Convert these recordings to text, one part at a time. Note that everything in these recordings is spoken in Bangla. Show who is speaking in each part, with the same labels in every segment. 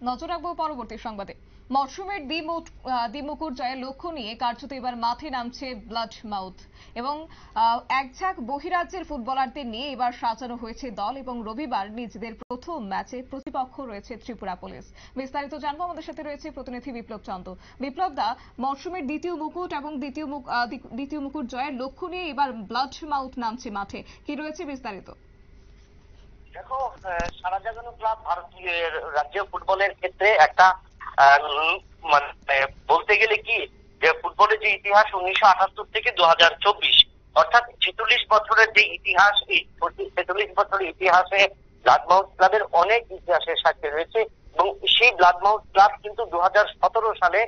Speaker 1: নজর রাখবো পরবর্তী সংবাদে। মরশুমের দ্বিমুকুট জয়ের লক্ষ্য নিয়ে কার্যত এবার মাঠে নামছে ব্লাড মাউথ এবং এক ঝাঁক বহিরাজ্যের ফুটবলারদের নিয়ে এবার সাজানো হয়েছে দল এবং রবিবার নিজেদের প্রথম ম্যাচে প্রতিপক্ষ রয়েছে ত্রিপুরা পুলিশ। বিস্তারিত জানবো, আমাদের সাথে রয়েছে প্রতিনিধি বিপ্লব চন্দ। বিপ্লব দা, মরশুমের দ্বিতীয় মুকুট এবং দ্বিতীয় মুকুট জয়ের লক্ষ্য নিয়ে এবার ব্লাড মাউথ নামছে মাঠে, কি রয়েছে বিস্তারিত?
Speaker 2: দেখো, সারা জাগানো ক্লাব ভারতীয় রাজ্য ফুটবলের ক্ষেত্রে একটা মানে বলতে গেলে কি যে ফুটবলের যে ইতিহাস 1978 থেকে 2024 অর্থাৎ 46 বছরের যে ইতিহাস, এই 46 বছরের ইতিহাসে ব্লাড মাউথ ক্লাবের অনেক ইতিহাসের সাক্ষী রয়েছে এবং সেই ব্লাড মাউথ ক্লাব কিন্তু 2017 সালে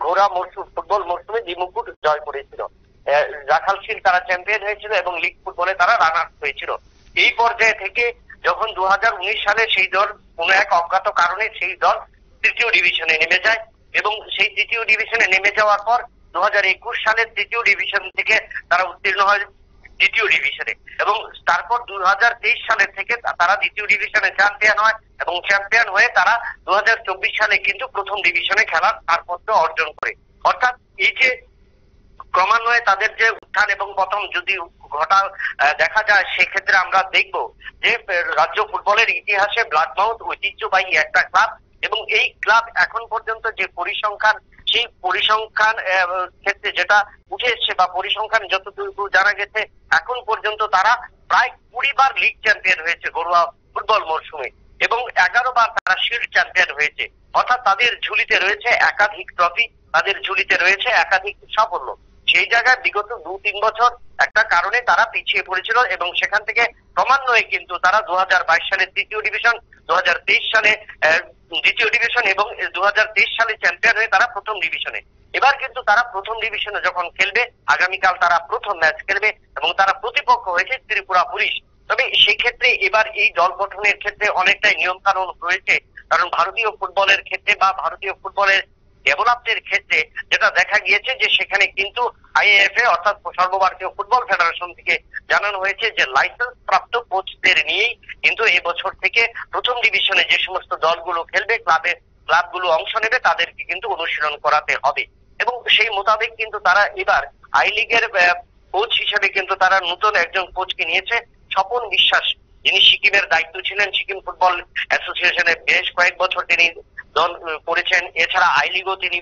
Speaker 2: ঘোড়া ফুটবল মরশুমে দ্বিমুকুট জয় করেছিল। রাখাল শিল তারা চ্যাম্পিয়ন হয়েছিল এবং লিগ ফুটবলে তারা রানার্স হয়েছিল। এই পর্যায়ে থেকে যখন 2019 সালে সেই দল কোনো এক অজ্ঞাত কারণে সেই দল তৃতীয় ডিভিশনে নেমে যায় এবং সেই তৃতীয় ডিভিশনে নেমে যাওয়ার পর 2021 সালের তৃতীয় ডিভিশন থেকে তারা উত্তীর্ণ হয় দ্বিতীয় ডিভিশনে এবং তারপর 2023 সালের থেকে তারা দ্বিতীয় ডিভিশনে চ্যাম্পিয়ন হয় এবং চ্যাম্পিয়ন হয়ে তারা 2024 সালে কিন্তু প্রথম ডিভিশনে খেলার ছাড়পত্র অর্জন করে। অর্থাৎ এই যে ক্রমান্বয়ে তাদের যে উত্থান এবং পতন যদি ঘটা দেখা যায়, সেক্ষেত্রে আমরা দেখব যে রাজ্য ফুটবলের ইতিহাসে ব্লাড মাউথ ঐতিহ্যবাহী একটা ক্লাব এবং এই ক্লাব এখন পর্যন্ত যে পরিসংখ্যান, সেই পরিসংখ্যান ক্ষেত্রে যেটা উঠে এসছে বা পরিসংখ্যান যতটুকু জানা গেছে, এখন পর্যন্ত তারা প্রায় 20 বার লিগ চ্যাম্পিয়ন হয়েছে ঘরোয়া ফুটবল মরশুমে এবং 11 বার তারা শিল্ড চ্যাম্পিয়ন হয়েছে। অর্থাৎ তাদের ঝুলিতে রয়েছে একাধিক ট্রফি, তাদের ঝুলিতে রয়েছে একাধিক সাফল্য। সেই জায়গায় বিগত 2-3 বছর একটা কারণে তারা পিছিয়ে পড়েছিল এবং সেখান থেকে ক্রমান্বয়ে কিন্তু তারা 2022 সালে তৃতীয় ডিভিশন, 2023 সালে দ্বিতীয় ডিভিশন এবং 2023 সালে চ্যাম্পিয়ন হয়ে তারা প্রথম ডিভিশনে। এবার কিন্তু তারা প্রথম ডিভিশনে যখন খেলবে, আগামীকাল তারা প্রথম ম্যাচ খেলবে এবং তারা প্রতিপক্ষ হয়েছে ত্রিপুরা পুলিশ। তবে সেই ক্ষেত্রে এবার এই দল গঠনের ক্ষেত্রে অনেকটাই নিয়ম কানুন রয়েছে, কারণ ভারতীয় ফুটবলের ক্ষেত্রে বা ভারতীয় ফুটবলের ডেভেলপমেন্টের ক্ষেত্রে যেটা দেখা গিয়েছে যে সেখানে কিন্তু আইএএফএ অর্থাৎ সর্বভারতীয় ফুটবল ফেডারেশন থেকে জানানো হয়েছে যে লাইসেন্স প্রাপ্ত কোচদের নিয়েই কিন্তু এই বছর থেকে প্রথম ডিভিশনে যে সমস্ত দলগুলো খেলবে, ক্লাবগুলো অংশ নেবে, তাদেরকে কিন্তু অনুশীলন করাতে হবে এবং সেই মোতাবেক কিন্তু তারা এবার আই লিগের কোচ হিসেবে কিন্তু তারা নতুন একজন কোচকে নিয়েছে, স্বপন বিশ্বাস, যিনি সিকিমের দায়িত্ব ছিলেন। সিকিম ফুটবল অ্যাসোসিয়েশনে বেশ কয়েক বছর তিনি দল করেছেন, এছাড়া আই লিগও তিনি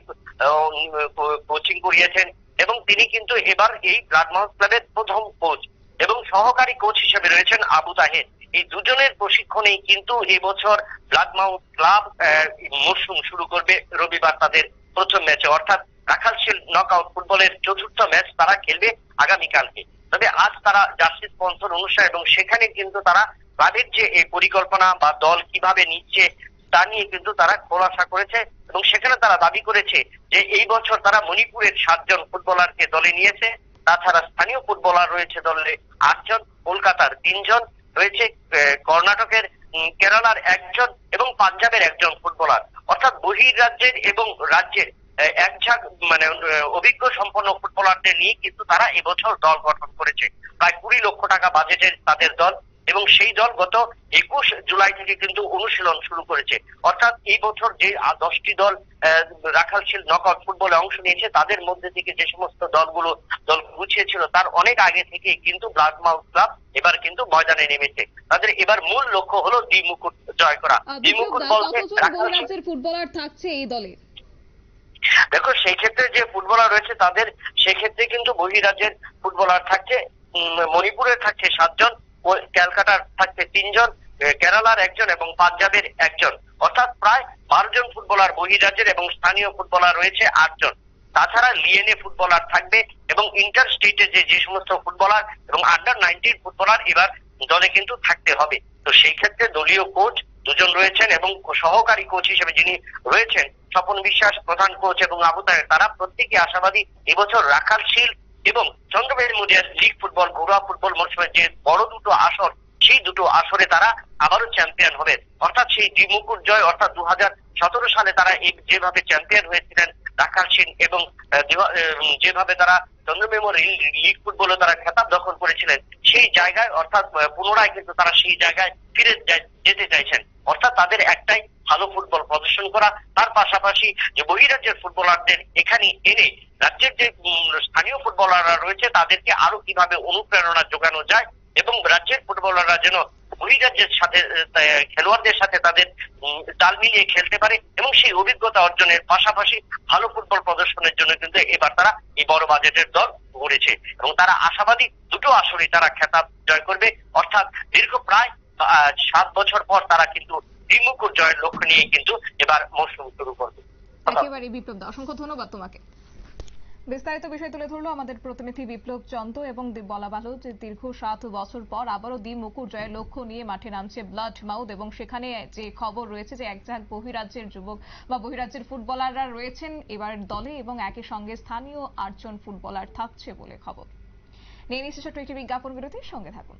Speaker 2: কোচিং করিয়েছেন এবং তিনি কিন্তু এবার এই ব্লাড মাউথ ক্লাবের প্রথম কোচ এবং সহকারী কোচ হিসেবে রয়েছেন আবু তাহের। এই দুজনের প্রশিক্ষণেই কিন্তু এবছর ব্লাড মাউথ ক্লাব মরশুম শুরু করবে রবিবার তাদের প্রথম ম্যাচে, অর্থাৎ রাখাল শিল্ড নকআউট ফুটবলের চতুর্থ ম্যাচ তারা খেলবে আগামীকালকে। তবে আজ তারা জার্সি স্পন্সর অনুষ্ঠান এবং সেখানে কিন্তু তারা ক্লাবের যে এই পরিকল্পনা বা দল কিভাবে নিচ্ছে তা নিয়ে কিন্তু তারা খোলাসা করেছে এবং সেখানে তারা দাবি করেছে যে এই বছর তারা মণিপুরের 7 জন ফুটবলারকে দলে নিয়েছে, তাছাড়া স্থানীয় ফুটবলার রয়েছে দলে 8 জন, কলকাতার 3 জন রয়েছে, কর্ণাটকের কেরালার 1 জন এবং পাঞ্জাবের 1 জন ফুটবলার। অর্থাৎ বহির্রাজ্যের এবং রাজ্যের এক ঝাঁক মানে অভিজ্ঞ সম্পন্ন ফুটবলারদের নিয়ে কিন্তু তারা এবছর দল গঠন করেছে। প্রায় 20 লক্ষ টাকা বাজেটের তাদের দল এবং সেই দল গত 21 জুলাই থেকে কিন্তু অনুশীলন শুরু করেছে। অর্থাৎ এই বছর যে 10টি দল রাখাল শিল্ড নকআউট ফুটবলে অংশ নিয়েছে, তাদের মধ্যে থেকে যে সমস্ত দল গুছিয়েছিল তার অনেক আগে থেকে কিন্তু ব্লাড মাউথ ক্লাব এবার কিন্তু ময়দানে নেমেছে। তাদের এবার মূল লক্ষ্য হলো দ্বিমুকুট জয় করা। দ্বিমুকুট বলতে
Speaker 1: রাজ্যের ফুটবলার থাকছে এই দলে।
Speaker 2: দেখো, সেই ক্ষেত্রে যে ফুটবলার রয়েছে তাদের সেক্ষেত্রে কিন্তু বহিরাজ্যের ফুটবলার থাকছে, মণিপুরের থাকছে 7 জন, ক্যালকাটার থাকছে 3 জন, কেরালার 1 জন এবং পাঞ্জাবের 1 জন। অর্থাৎ প্রায় 12 জন ফুটবলার বহিরাজ্যের এবং স্থানীয় ফুটবলার রয়েছে 8 জন। তাছাড়া লিএনএ ফুটবলার থাকবে এবং ইন্টার স্টেটের যে সমস্ত ফুটবলার এবং আন্ডার-19 ফুটবলার এবার দলে কিন্তু থাকতে হবে। তো সেই ক্ষেত্রে দলীয় কোচ 2 জন রয়েছেন এবং সহকারী কোচ হিসেবে যিনি রয়েছেন স্বপন বিশ্বাস প্রধান কোচ এবং আবু তাহের, তারা প্রত্যেকে আশাবাদী এবছর রাখাল শিল্ড এবং চন্দ্রবেল মুজিয়া লিগ ফুটবল ঘরোয়া ফুটবল মরশুমের যে বড় দুটো আসর, সেই দুটো আসরে তারা আবারও চ্যাম্পিয়ন হবে। অর্থাৎ সেই দ্বিমুকুট জয়, অর্থাৎ 2017 সালে তারা যেভাবে চ্যাম্পিয়ন হয়েছিলেন রাখাল শিল্ড এবং যেভাবে তারা চন্দ্র মেমোরিয়াল লিগ ফুটবলে তারা খেতাব দখল করেছিলেন, সেই জায়গায় অর্থাৎ পুনরায় কিন্তু তারা সেই জায়গায় ফিরে যেতে চাইছেন। অর্থাৎ তাদের একটাই ভালো ফুটবল প্রদর্শন প্রদর্শন করা, তার পাশাপাশি যে বহিরাজ্যের ফুটবলারদের এখানে এনে রাজ্যের যে স্থানীয় ফুটবলাররা রয়েছে তাদেরকে আরো কিভাবে অনুপ্রেরণা যোগানো যায় এবং রাজ্যের ফুটবলাররা যেন বহিরাজ্যের সাথে খেলোয়াড়দের সাথে তাদের তাল মিলিয়ে খেলতে পারে এবং সেই অভিজ্ঞতা অর্জনের পাশাপাশি ভালো ফুটবল প্রদর্শনের জন্য কিন্তু এবার তারা এই বড় বাজেটের দল গড়েছে এবং তারা আশাবাদী দুটো আসরে তারা খেতাব জয় করবে, অর্থাৎ দীর্ঘ প্রায় 7 বছর পর তারা কিন্তু দ্বিমুকুট জয়ের লক্ষ্য নিয়ে কিন্তু এবার মৌসুম শুরু করবে।
Speaker 1: একেবারে বিপ্লব দা, অসংখ্য ধন্যবাদ তোমাকে। বিস্তারিত বিষয় তুলে ধরলো আমাদের প্রতিনিধি বিপ্লব চন্দ্র এবং বলা ভালো যে দীর্ঘ 7 বছর পর আবারও দ্বিমুকুট জয়ের লক্ষ্য নিয়ে মাঠে নামছে ব্লাড মাউথ এবং সেখানে যে খবর রয়েছে যে একঝাঁক বহিরাজ্যের যুবক বা বহিরাজ্যের ফুটবলাররা রয়েছেন এবার দলে এবং একই সঙ্গে স্থানীয় 8 জন ফুটবলার থাকছে বলে খবর। নিয়ে নিচ্ছে ছোট্ট একটি বিজ্ঞাপন বিরতির সঙ্গে থাকুন।